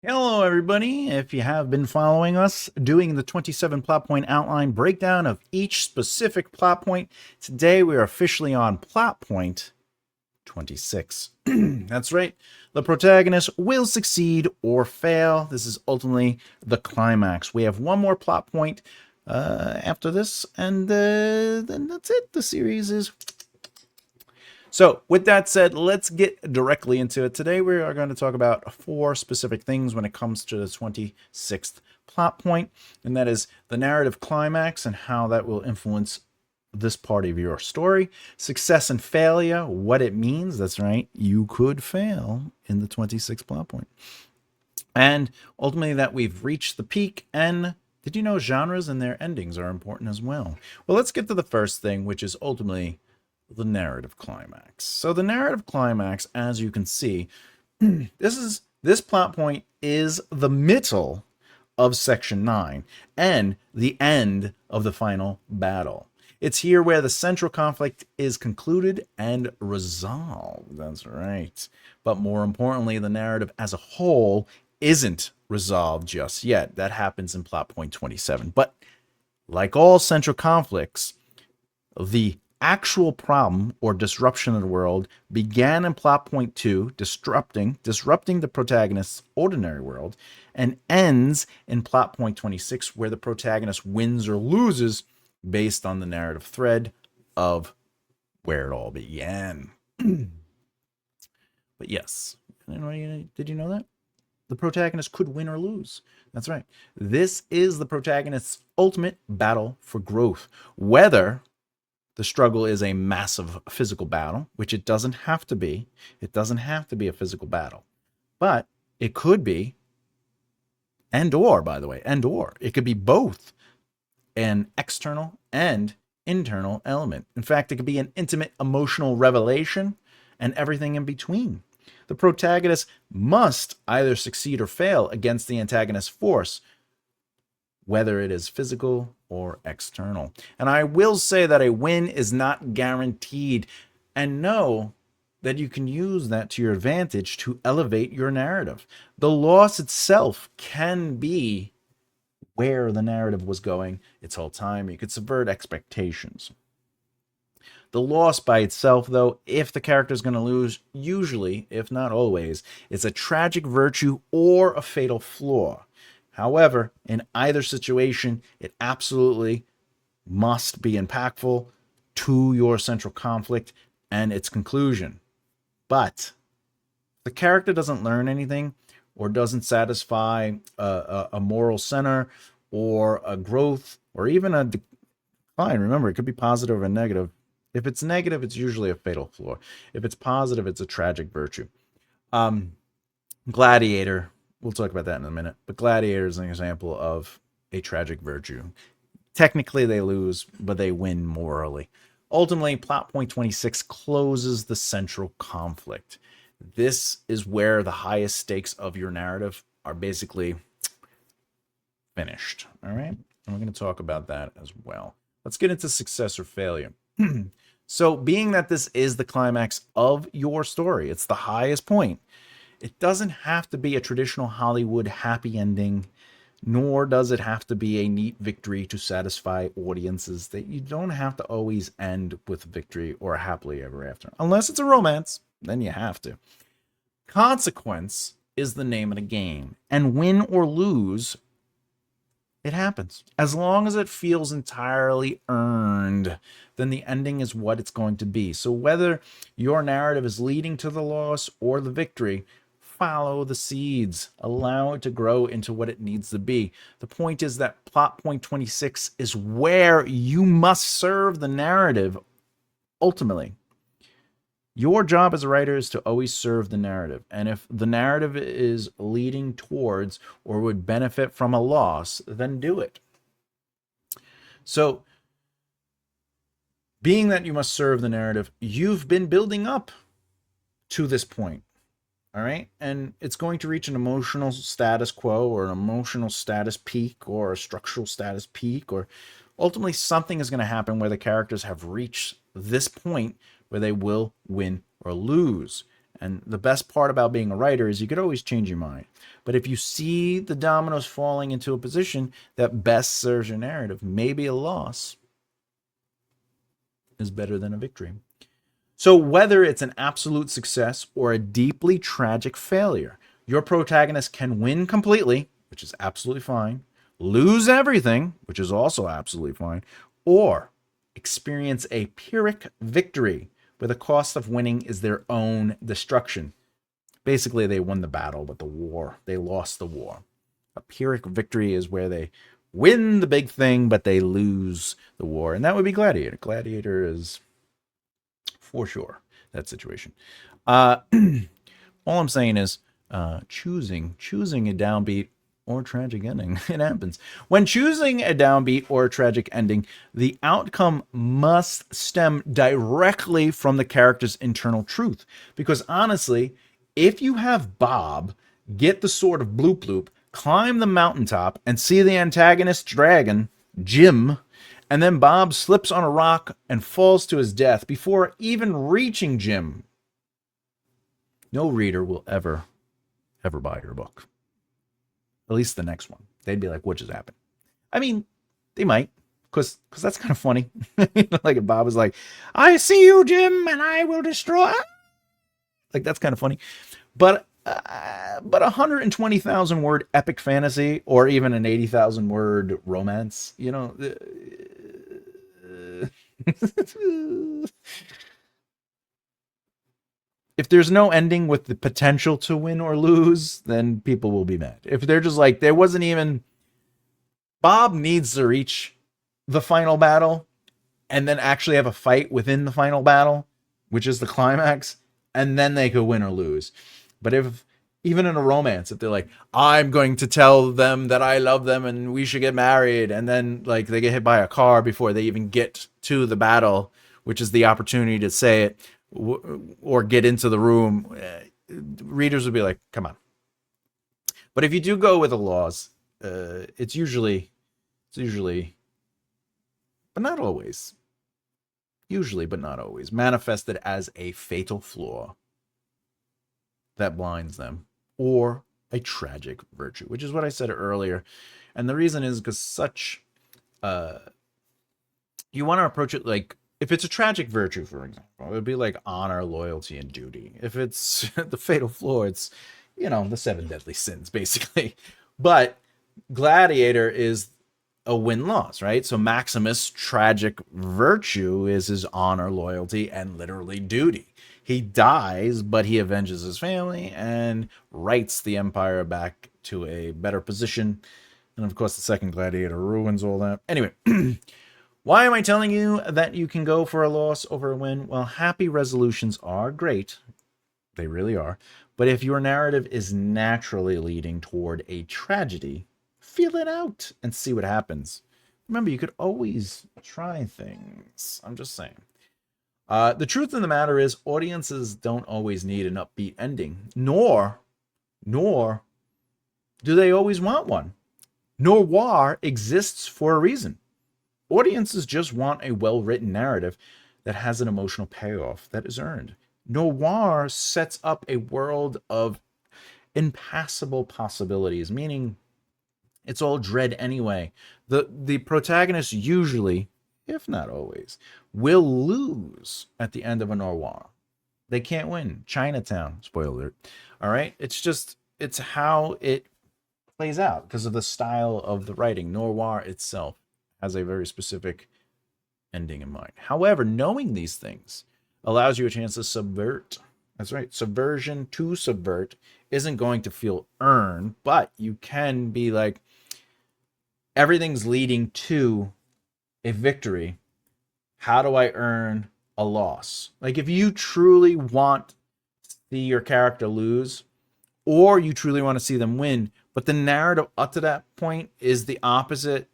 Hello, everybody. If you have been following us, doing the 27 plot point outline breakdown of each specific plot point, today we are officially on plot point 26. That's right. The protagonist will succeed or fail. This is ultimately the climax. We have one more plot point after this, and then that's it. The series is so, with that said, let's get directly into it. Today, we are going to talk about four specific things when it comes to the 26th plot point, and that is the narrative climax and how that will influence this part of your story, success and failure, what it means. That's right, you could fail in the 26th plot point. And ultimately, that we've reached the peak. And did you know genres and their endings are important as well? Well, let's get to the first thing, which is ultimately the narrative climax. So the narrative climax, as you can see, this plot point is the middle of section 9 and the end of the final battle. It's here where the central conflict is concluded and resolved. That's right. But more importantly, the narrative as a whole isn't resolved just yet. That happens in plot point 27. But like all central conflicts, the actual problem or disruption of the world began in plot point 2, disrupting the protagonist's ordinary world, and ends in plot point 26, where the protagonist wins or loses based on the narrative thread of where it all began. But yes, did you know that? The protagonist could win or lose. That's right. This is the protagonist's ultimate battle for growth. Whether the struggle is a massive physical battle, which it doesn't have to be. It doesn't have to be a physical battle. But it could be, by the way, it could be both an external and internal element. In fact, it could be an intimate emotional revelation and everything in between. The protagonist must either succeed or fail against the antagonist's force, whether it is physical or external. And I will say that a win is not guaranteed, and know that you can use that to your advantage to elevate your narrative. The loss itself can be where the narrative was going its whole time. You could subvert expectations. The loss by itself, though, if the character is going to lose, usually, if not always, is a tragic virtue or a fatal flaw. However, in either situation, it absolutely must be impactful to your central conflict and its conclusion. But if the character doesn't learn anything or doesn't satisfy a moral center or a growth or even a decline, remember, it could be positive or negative. If it's negative, it's usually a fatal flaw. If it's positive, it's a tragic virtue. Gladiator, we'll talk about that in a minute, but Gladiator is an example of a tragic virtue. Technically, they lose, but they win morally. Ultimately, plot point 26 closes the central conflict. This is where the highest stakes of your narrative are basically finished. All right? And we're going to talk about that as well. Let's get into success or failure. So, being that this is the climax of your story, it's the highest point. It doesn't have to be a traditional Hollywood happy ending, nor does it have to be a neat victory to satisfy audiences. That you don't have to always end with victory or a happily ever after. Unless it's a romance, then you have to. Consequence is the name of the game, and win or lose, it happens. As long as it feels entirely earned, then the ending is what it's going to be. So whether your narrative is leading to the loss or the victory, follow the seeds. Allow it to grow into what it needs to be. The point is that plot point 26 is where you must serve the narrative ultimately. Your job as a writer is to always serve the narrative. And if the narrative is leading towards or would benefit from a loss, then do it. So, being that you must serve the narrative, you've been building up to this point. All right. And it's going to reach an emotional status quo or an emotional status peak or a structural status peak, or ultimately something is going to happen where the characters have reached this point where they will win or lose. And the best part about being a writer is you could always change your mind. But if you see the dominoes falling into a position that best serves your narrative, maybe a loss is better than a victory. So whether it's an absolute success or a deeply tragic failure, your protagonist can win completely, which is absolutely fine, lose everything, which is also absolutely fine, or experience a Pyrrhic victory, where the cost of winning is their own destruction. Basically, they won the battle, but they lost the war. A Pyrrhic victory is where they win the big thing, but they lose the war. And that would be Gladiator. Gladiator is for sure that situation. All I'm saying is choosing a downbeat or tragic ending. It happens. When choosing a downbeat or a tragic ending, the outcome must stem directly from the character's internal truth. Because honestly, if you have Bob get the sword of Bloop Bloop, climb the mountaintop, and see the antagonist dragon, Jim, and then Bob slips on a rock and falls to his death before even reaching Jim, no reader will ever buy your book. At least the next one. They'd be like, what just happened? I mean, they might, because that's kind of funny. Like if Bob was like, I see you, Jim, and I will destroy. Like that's kind of funny. But 120,000 word epic fantasy or even an 80,000 word romance, if there's no ending with the potential to win or lose, then people will be mad. If they're just like, there wasn't even, Bob needs to reach the final battle and then actually have a fight within the final battle, which is the climax, and then they could win or lose. But if, even in a romance, if they're like, I'm going to tell them that I love them and we should get married, and then like they get hit by a car before they even get to the battle, which is the opportunity to say it, or get into the room, readers would be like, come on. But if you do go with the laws, it's usually, but not always, manifested as a fatal flaw that blinds them, or a tragic virtue, which is what I said earlier. And the reason is because you want to approach it like, if it's a tragic virtue, for example, it would be like honor, loyalty, and duty. If it's the fatal flaw, it's, the 7 deadly sins, basically. But Gladiator is a win-loss, right? So Maximus' tragic virtue is his honor, loyalty, and literally duty. He dies, but he avenges his family and rights the empire back to a better position. And of course, the second Gladiator ruins all that. Anyway, why am I telling you that you can go for a loss over a win? Well, happy resolutions are great. They really are. But if your narrative is naturally leading toward a tragedy, feel it out and see what happens. Remember, you could always try things. I'm just saying. The truth of the matter is, audiences don't always need an upbeat ending, nor do they always want one. Noir exists for a reason. Audiences just want a well-written narrative that has an emotional payoff that is earned. Noir sets up a world of impassable possibilities, meaning it's all dread anyway. The protagonist usually, if not always, will lose at the end of a noir. They can't win. Chinatown, spoiler alert. All right? It's how it plays out because of the style of the writing. Noir itself has a very specific ending in mind. However, knowing these things allows you a chance to subvert. That's right. Subversion to subvert isn't going to feel earned, but you can be like, everything's leading to a victory. How do I earn a loss? Like if you truly want to see your character lose, or you truly want to see them win, but the narrative up to that point is the opposite.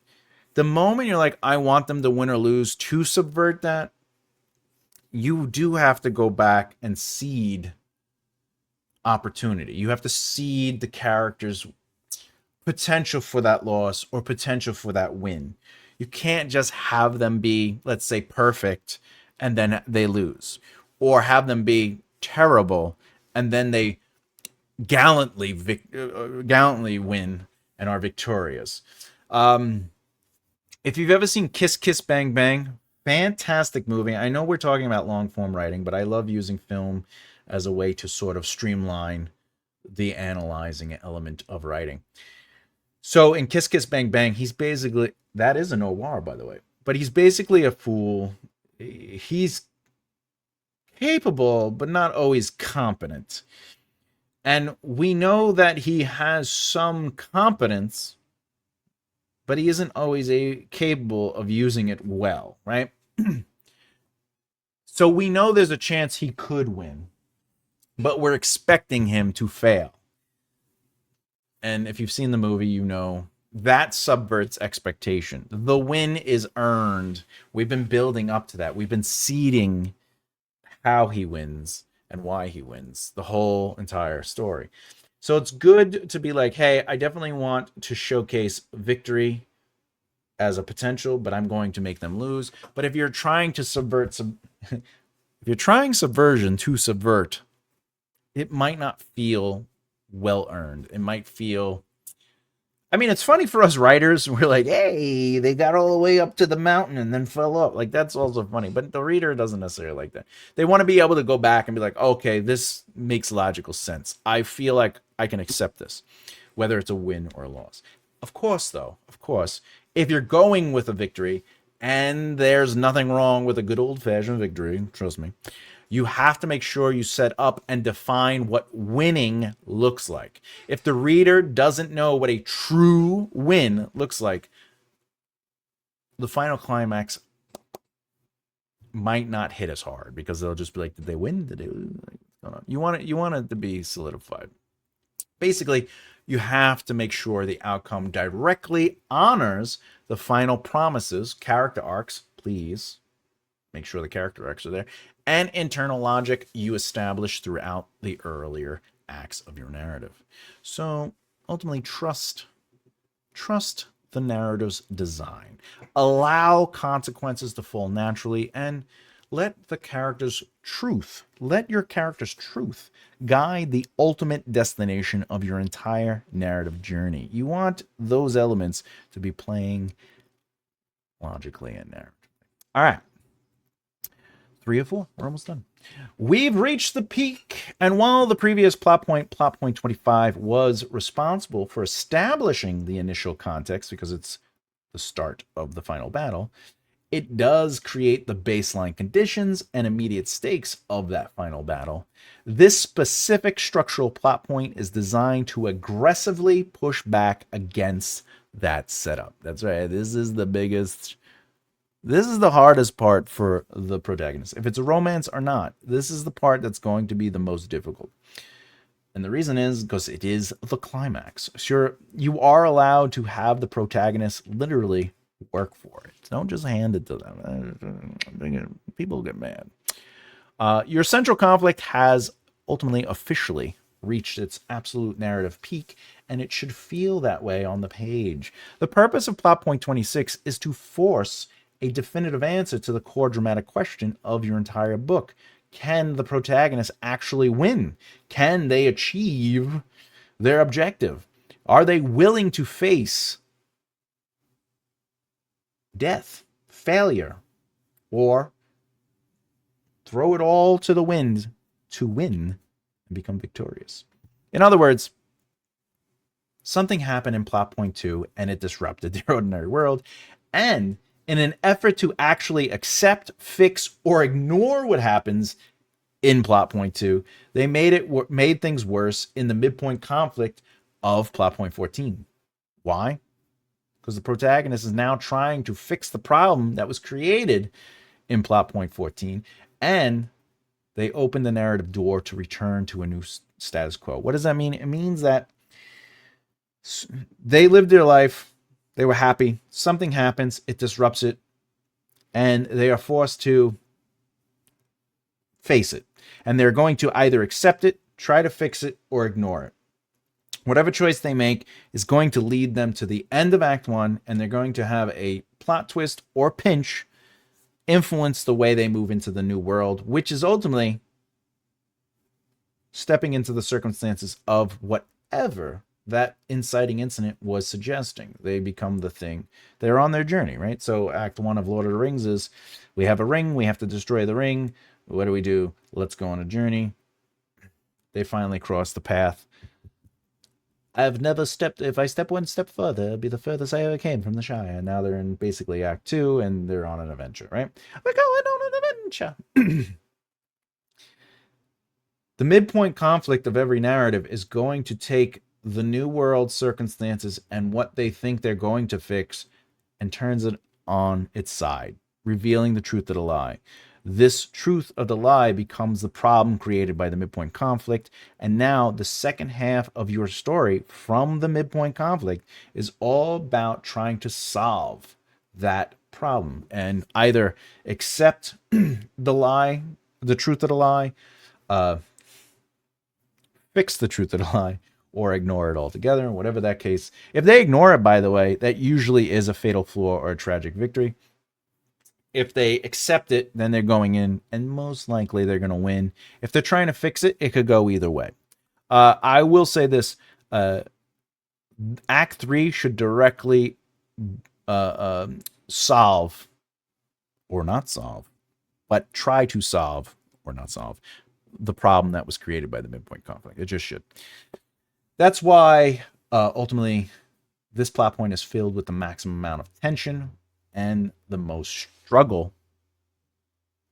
The moment you're like, I want them to win or lose to subvert that, you do have to go back and seed opportunity. You have to seed the character's potential for that loss or potential for that win. You can't just have them be, let's say, perfect and then they lose, or have them be terrible and then they gallantly win and are victorious. If you've ever seen Kiss Kiss Bang Bang, fantastic movie. I know we're talking about long form writing, but I love using film as a way to sort of streamline the analyzing element of writing. So in Kiss Kiss Bang Bang, he's basically, that is a noir, by the way, but he's basically a fool. He's capable, but not always competent. And we know that he has some competence, but he isn't always capable of using it well, right? So we know there's a chance he could win, but we're expecting him to fail. And if you've seen the movie, you know that subverts expectation. The win is earned. We've been building up to that. We've been seeding how he wins and why he wins, the whole entire story. So it's good to be like, hey, I definitely want to showcase victory as a potential, but I'm going to make them lose. But if you're trying to if you're trying subversion to subvert, it might not feel well earned. It might feel, I mean, it's funny for us writers. We're like, hey, they got all the way up to the mountain and then fell off. Like, that's also funny. But the reader doesn't necessarily like that. They want to be able to go back and be like, okay, this makes logical sense. I feel like I can accept this, whether it's a win or a loss. Of course, though, if you're going with a victory, and there's nothing wrong with a good old-fashioned victory, trust me, you have to make sure you set up and define what winning looks like. If the reader doesn't know what a true win looks like, the final climax might not hit as hard, because they'll just be like, did they win? Did they lose? You want it to be solidified. Basically, you have to make sure the outcome directly honors the final promises, character arcs, please. Make sure the character arcs are there, and internal logic you establish throughout the earlier acts of your narrative. So ultimately, trust the narrative's design. Allow consequences to fall naturally, and let your character's truth guide the ultimate destination of your entire narrative journey. You want those elements to be playing logically and narratively. All right. 3 of 4. We're almost done. We've reached the peak, and while the previous plot point 25, was responsible for establishing the initial context, because it's the start of the final battle, it does create the baseline conditions and immediate stakes of that final battle. This specific structural plot point is designed to aggressively push back against that setup. That's right. This is the hardest part for the protagonist. If it's a romance or not, this is the part that's going to be the most difficult. And the reason is because it is the climax. Sure, you are allowed to have the protagonist literally work for it. Don't just hand it to them. People get mad. Your central conflict has ultimately officially reached its absolute narrative peak, and it should feel that way on the page. The purpose of plot point 26 is to force a definitive answer to the core dramatic question of your entire book. Can the protagonist actually win? Can they achieve their objective? Are they willing to face death, failure, or throw it all to the wind to win and become victorious? In other words, something happened in plot point 2 and it disrupted the ordinary world, and in an effort to actually accept, fix, or ignore what happens in plot point 2, they made things worse in the midpoint conflict of plot point 14. Why? Because the protagonist is now trying to fix the problem that was created in plot point 14, and they open the narrative door to return to a new status quo. What does that mean? It means that they lived their life, they were happy, something happens, it disrupts it, and they are forced to face it. And they're going to either accept it, try to fix it, or ignore it. Whatever choice they make is going to lead them to the end of Act 1, and they're going to have a plot twist or pinch influence the way they move into the new world, which is ultimately stepping into the circumstances of whatever that inciting incident was suggesting. They become the thing. They're on their journey, right? So Act 1 of Lord of the Rings is, we have a ring, we have to destroy the ring. What do? Let's go on a journey. They finally cross the path. I've never stepped, if I step one step further, it'll be the furthest I ever came from the Shire. Now they're in basically Act 2, and they're on an adventure, right? We're going on an adventure. The midpoint conflict of every narrative is going to take the new world circumstances and what they think they're going to fix and turns it on its side, revealing the truth of the lie. This truth of the lie becomes the problem created by the midpoint conflict. And now the second half of your story from the midpoint conflict is all about trying to solve that problem and either accept the lie, the truth of the lie, fix the truth of the lie, or ignore it altogether, whatever that case. If they ignore it, by the way, that usually is a fatal flaw or a tragic victory. If they accept it, then they're going in, and most likely they're going to win. If they're trying to fix it, it could go either way. I will say this. Act 3 should directly solve, or not solve, but try to solve, or not solve, the problem that was created by the midpoint conflict. It just should. That's why, ultimately, this plot point is filled with the maximum amount of tension and the most struggle,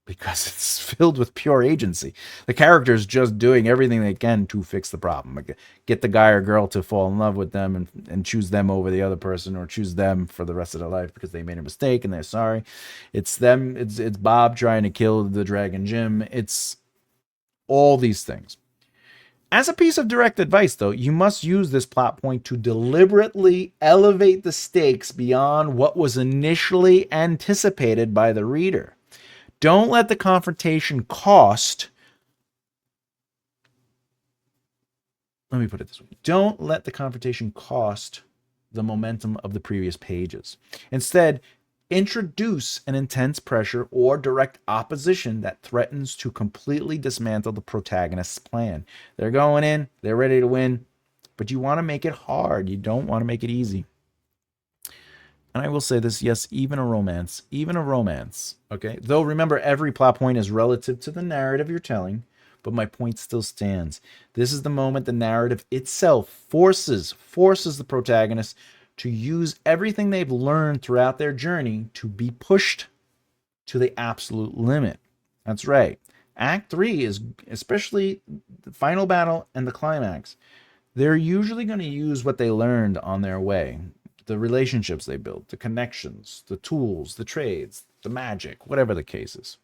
because it's filled with pure agency. The characters just doing everything they can to fix the problem. Like, get the guy or girl to fall in love with them and choose them over the other person, or choose them for the rest of their life because they made a mistake and they're sorry. It's them. It's Bob trying to kill the dragon Jim. It's all these things. As a piece of direct advice, though, you must use this plot point to deliberately elevate the stakes beyond what was initially anticipated by the reader. Don't let the confrontation cost... Let me put it this way. Don't let the confrontation cost the momentum of the previous pages. Instead, introduce an intense pressure or direct opposition that threatens to completely dismantle the protagonist's plan. They're going in, they're ready to win, but you want to make it hard. You don't want to make it easy. And I will say this, yes, even a romance, okay? Though remember, every plot point is relative to the narrative you're telling, but my point still stands. This is the moment the narrative itself forces the protagonist to use everything they've learned throughout their journey to be pushed to the absolute limit. That's right. Act 3 is, especially the final battle and the climax, they're usually going to use what they learned on their way. The relationships they built, the connections, the tools, the trades, the magic, whatever the case is.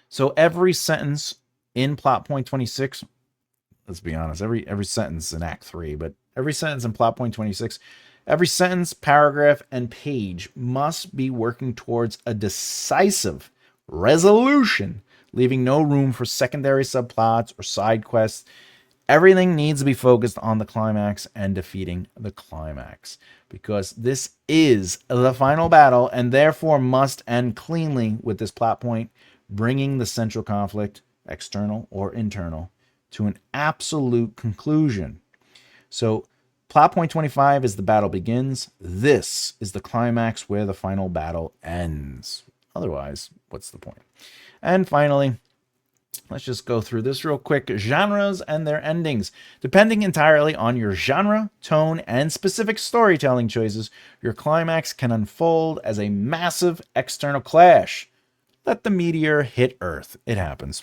So every sentence in plot point 26, let's be honest, every sentence in Act 3, but every sentence in plot point 26, every sentence, paragraph, and page must be working towards a decisive resolution, leaving no room for secondary subplots or side quests. Everything needs to be focused on the climax and defeating the climax, because this is the final battle and therefore must end cleanly with this plot point, bringing the central conflict, external or internal, to an absolute conclusion. So plot point 25 is the battle begins. This is the climax where the final battle ends. Otherwise, what's the point? And finally, let's just go through this real quick. Genres and their endings. Depending entirely on your genre, tone, and specific storytelling choices, your climax can unfold as a massive external clash. Let the meteor hit Earth. It happens.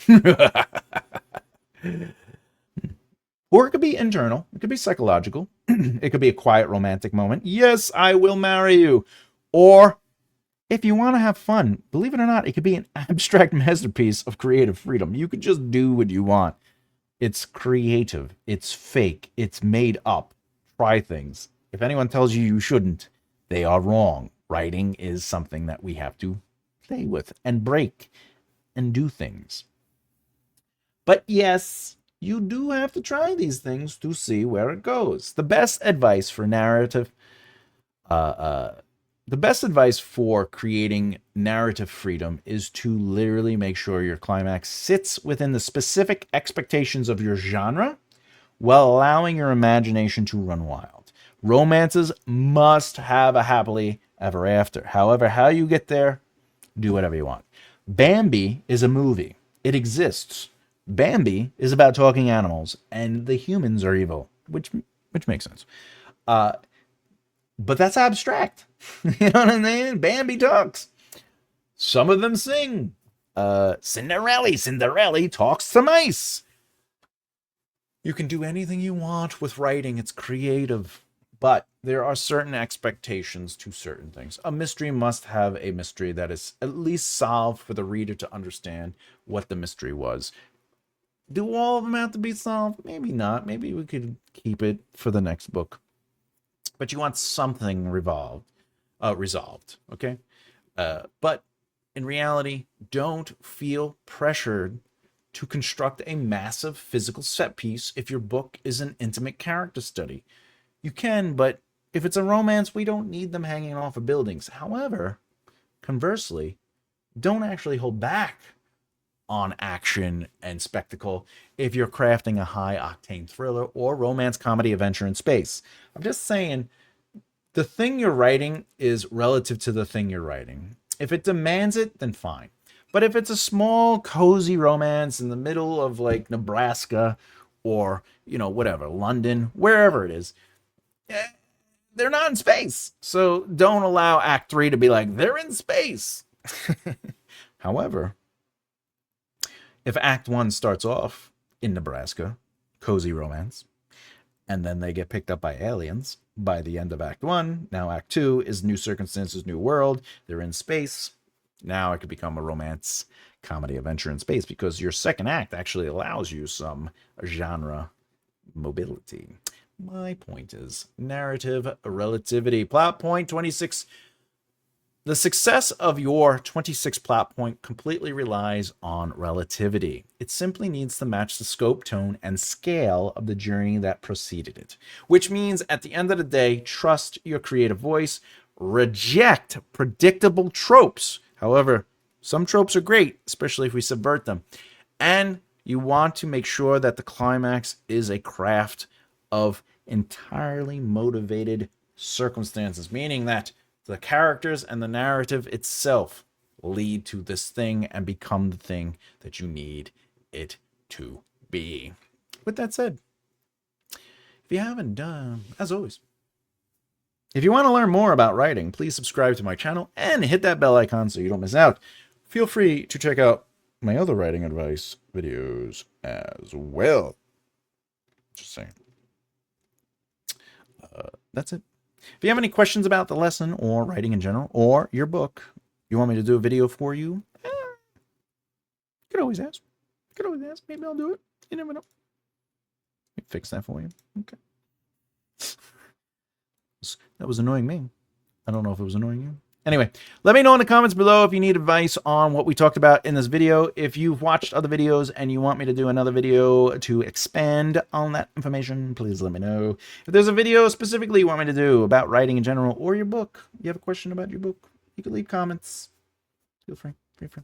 Or it could be internal. It could be psychological. It could be a quiet romantic moment. Yes, I will marry you. Or if you want to have fun, believe it or not, it could be an abstract masterpiece of creative freedom. You could just do what you want. It's creative. It's fake. It's made up. Try things. If anyone tells you you shouldn't, they are wrong. Writing is something that we have to play with and break and do things. But yes, you do have to try these things to see where it goes. The best advice for narrative The best advice for creating narrative freedom is to literally make sure your climax sits within the specific expectations of your genre while allowing your imagination to run wild. Romances must have a happily ever after. However, how you get there, do whatever you want. Bambi is a movie. It exists. Bambi is about talking animals, and the humans are evil, which makes sense. But that's abstract. You know what I mean? Bambi talks. Some of them sing. Cinderella talks to mice. You can do anything you want with writing. It's creative. But there are certain expectations to certain things. A mystery must have a mystery that is at least solved for the reader to understand what the mystery was. Do all of them have to be solved? Maybe not. Maybe we could keep it for the next book. But you want something resolved, okay? But in reality, don't feel pressured to construct a massive physical set piece if your book is an intimate character study. You can, but if it's a romance, we don't need them hanging off of buildings. However, conversely, don't actually hold back on action and spectacle if you're crafting a high-octane thriller or romance comedy adventure in space. I'm just saying, the thing you're writing is relative to the thing you're writing. If it demands it, then fine. But if it's a small, cozy romance in the middle of, like, Nebraska or, you know, whatever, London, wherever it is, they're not in space. So don't allow Act 3 to be like, they're in space. However, if Act 1 starts off in Nebraska, cozy romance, and then they get picked up by aliens by the end of Act 1, now Act 2 is new circumstances, new world, they're in space. Now it could become a romance comedy adventure in space because your second act actually allows you some genre mobility. My point is narrative relativity. Plot point 26. The success of your 26 plot point completely relies on relativity. It simply needs to match the scope, tone, and scale of the journey that preceded it. Which means at the end of the day, trust your creative voice, reject predictable tropes. However, some tropes are great, especially if we subvert them. And you want to make sure that the climax is a craft of entirely motivated circumstances, meaning that the characters and the narrative itself lead to this thing and become the thing that you need it to be. With that said, if you haven't done, as always, if you want to learn more about writing, please subscribe to my channel and hit that bell icon so you don't miss out. Feel free to check out my other writing advice videos as well. Just saying. That's it. If you have any questions about the lesson or writing in general or your book, you want me to do a video for you, you could always ask. You could always ask. Maybe I'll do it. You never know. Let me fix that for you. Okay. That was annoying me. I don't know if it was annoying you. Anyway, let me know in the comments below if you need advice on what we talked about in this video. If you've watched other videos and you want me to do another video to expand on that information, please let me know. If there's a video specifically you want me to do about writing in general or your book, you have a question about your book, you can leave comments. Feel free. Feel free.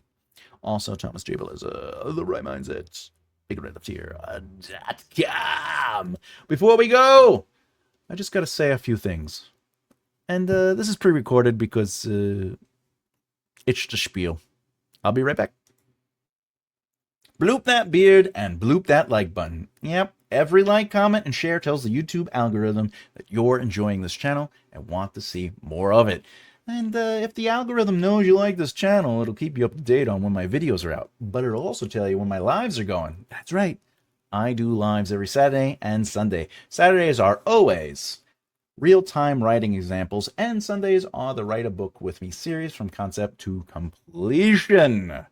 Also, Thomas J. Bellezza, The Right Mindset. Big right up here.com. Before we go, I just got to say a few things. And this is pre-recorded because it's the spiel. I'll be right back. Bloop that beard and bloop that like button. Yep, every like, comment, and share tells the YouTube algorithm that you're enjoying this channel and want to see more of it. And if the algorithm knows you like this channel, it'll keep you up to date on when my videos are out. But it'll also tell you when my lives are going. That's right. I do lives every Saturday and Sunday. Saturdays are always real-time writing examples, and Sundays are the Write a Book With Me series from concept to completion.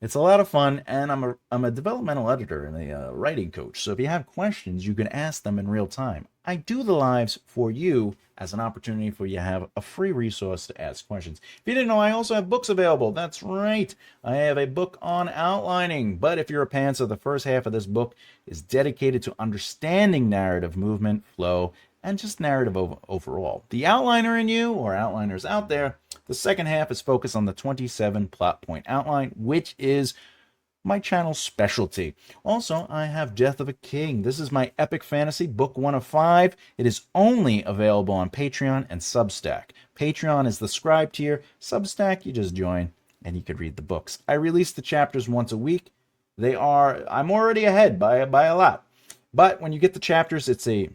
It's a lot of fun, and I'm a developmental editor and a writing coach, so if you have questions, you can ask them in real time. I do the lives for you as an opportunity for you to have a free resource to ask questions. If you didn't know, I also have books available. That's right. I have a book on outlining, but if you're a pantser, the first half of this book is dedicated to understanding narrative movement, flow, and just narrative overall. The outliner in you, or outliners out there, the second half is focused on the 27 plot point outline, which is my channel's specialty. Also, I have Death of a King. This is my epic fantasy, book 1 of 5. It is only available on Patreon and Substack. Patreon is the scribe tier. Substack, you just join and you could read the books. I release the chapters once a week. I'm already ahead by a lot. But when you get the chapters, it's the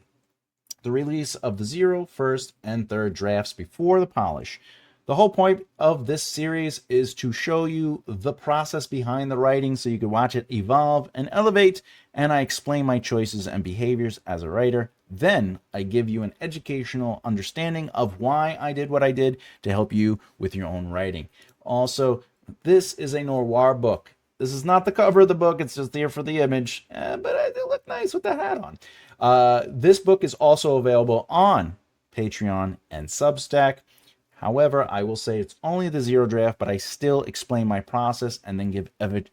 release of the 0th, 1st, and 3rd drafts before the polish. The whole point of this series is to show you the process behind the writing so you can watch it evolve and elevate, and I explain my choices and behaviors as a writer. Then I give you an educational understanding of why I did what I did to help you with your own writing. Also, this is a noir book. This is not the cover of the book, it's just there for the image, but I do look nice with the hat on. This book is also available on Patreon and Substack. However, I will say it's only the 0th draft, but I still explain my process and then give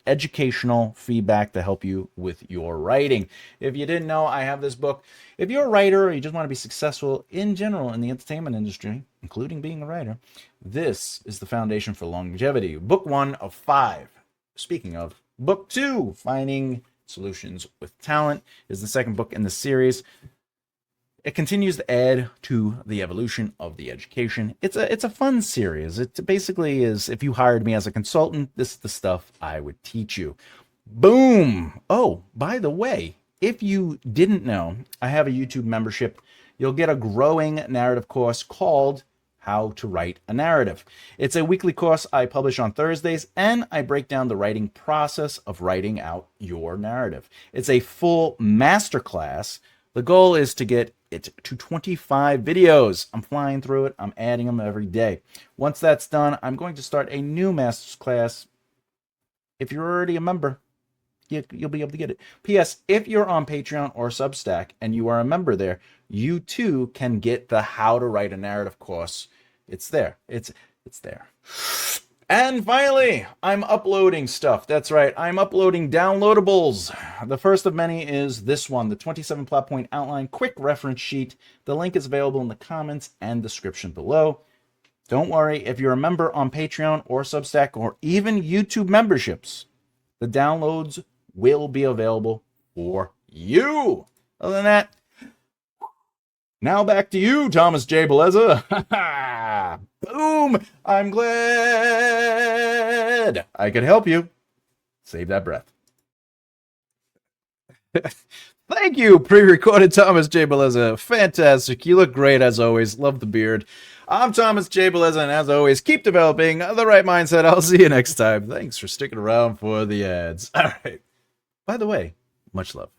educational feedback to help you with your writing. If you didn't know, I have this book. If you're a writer or you just want to be successful in general in the entertainment industry, including being a writer, this is the foundation for longevity. Book 1 of 5. Speaking of, book 2, Finding Solutions with Talent, is the second book in the series. It continues to add to the evolution of the education. It's a fun series. It basically is, if you hired me as a consultant, this is the stuff I would teach you. Boom! Oh, by the way, if you didn't know, I have a YouTube membership. You'll get a growing narrative course called How to Write a Narrative. It's a weekly course I publish on Thursdays, and I break down the writing process of writing out your narrative. It's a full masterclass. The goal is to get it to 25 videos. I'm flying through it. I'm adding them every day. Once that's done, I'm going to start a new masterclass. If you're already a member, you'll be able to get it. P.S. If you're on Patreon or Substack and you are a member there, you too can get the How to Write a Narrative course. It's there. It's there. And finally, I'm uploading stuff. That's right, I'm uploading downloadables. The first of many is this one, the 27 plot point outline quick reference sheet. The link is available in the comments and description below. Don't worry, if you're a member on Patreon or Substack or even YouTube memberships, the downloads will be available for you. Other than that, now back to you, Thomas J. Bellezza. Boom! I'm glad I could help you. Save that breath. Thank you, pre-recorded Thomas J. Bellezza. Fantastic. You look great as always. Love the beard. I'm Thomas J. Bellezza, and as always, keep developing the right mindset. I'll see you next time. Thanks for sticking around for the ads. All right. By the way, much love.